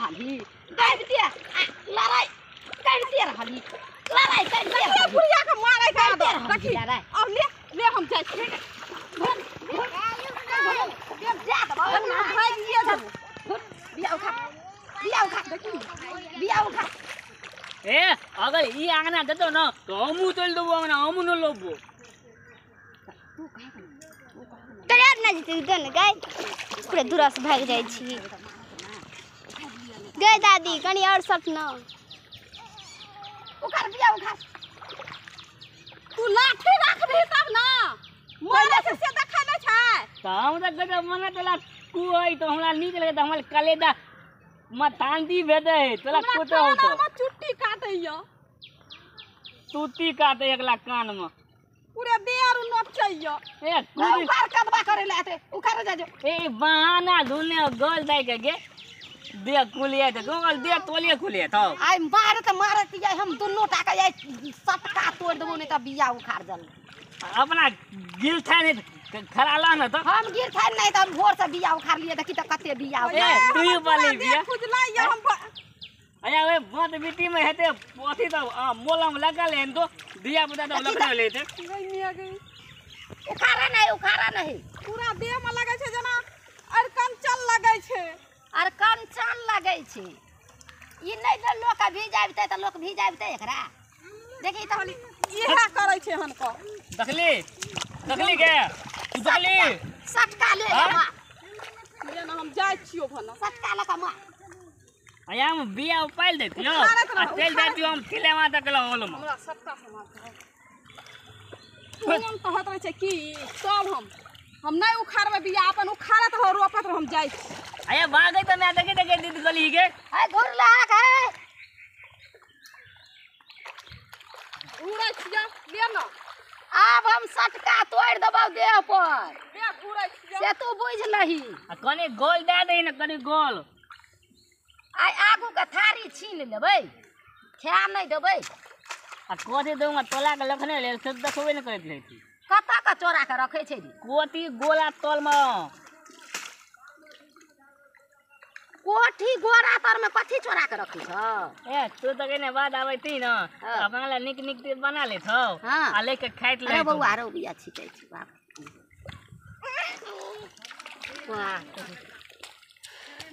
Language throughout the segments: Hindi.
रहली काट दिया लड़ाई काट दिया रहली लड़ाई काट दिया बुढ़िया के मारे का देखी अब ले हम जाय छी ए अगर ई आंगना देतो न तो हमू तोल देबो आंगना हमू न लोबो तैयार ना जीते दोन गाय पूरे दूर से भाग जाय छी गए दादी कनी और सब न उखाड़ बिया उखाड़ तू लाठी राखबी तब ना मोरे से देखा न छै त हम त गजब मने तोला तू आई तो हमरा नीक लगे त हमर कलेदा मतांदी भेदे तोला कोतो हो तो चुट्टी काटैया तूती काटे एकला कान में पूरे देर नोचैया ए उखाड़ कदबा करे लाते उखाड़ जा ए बहाना ढूंढने गोल दाई के दे कुलिए त गोल दे तोलिए खुलिए तो आई मारत जाय हम दुन्नो टाका जाय सटका तोड़ देबो नहीं त बिया उखाड़ जल अपना गिल था नहीं खड़ा ला न तो हम गिर खाई नहीं त हम भोर से बिया उखाड़ लिए देखी त कते बिया ए तू ही वाली बिया खुजला या हम अया वे मत मिट्टी में हेते पोथी तो मोलम लगा लेन तो दिया बता तो लगा लेते उखाड़ा नहीं पूरा देह में लगे छै जना अरकंचन लगे छै अरकंचन लगे छै ई नहीं त लोक भी जाबते त लोक भी जाबते एकरा देखी त इहा करे छै हनको देखली देखली के तू देखली सटका ले मा ले ना हम जाय छियो भन सटका लका मा अया हम बिया उपाइल देतियो आ तेल देतियो हम किलेवा तक ला होल में हमरा सटका समाज तुम तो हत रहे छै की सब हम नहीं उखाड़बे बिया अपन उखाड़त हो रोपत हम जाय छी अया भागे त मैं देखे देखे दीदी गली के ए घुर लाग है उड़ै छिया ले ना अब हम सटका तोड़ देबौ देह पर दे घुरै छिया से तू बुझ लही आ कने गोल दे दे न कने गोल आई आगू के थारी छीन लेबै खा नहीं देबै आ कोथी दूंगा तोला के लखने ले से देखबे न करत रही कता का चोरा के रखे छै दी कोठी गोला तोल में कोठी गोरा तर में कथी चोरा के रखे छ ए तू तो कहने बाद आबैती न अपना ला निक निक बना ले छौ हाँ। आ लेके खाइत ले अरे बउआ रो बिया छिकै छी बाप वाह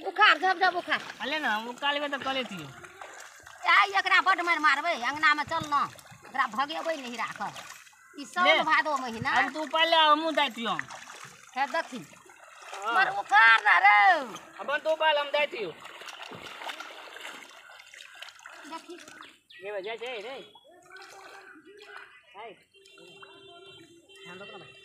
उखाड़ जब उखाड़ अले न हम कालबे तो कले थी आई एकरा बड मार मारबै अंगना में चल न एकरा भगेबै नहीं राख ई साल भादो महीना अब तू पहले हमू दाइतियो है देखी मर उखाड़ ना रे अब तू पहले हम दाइतियो देखी ये वजह से रे हाय हम तो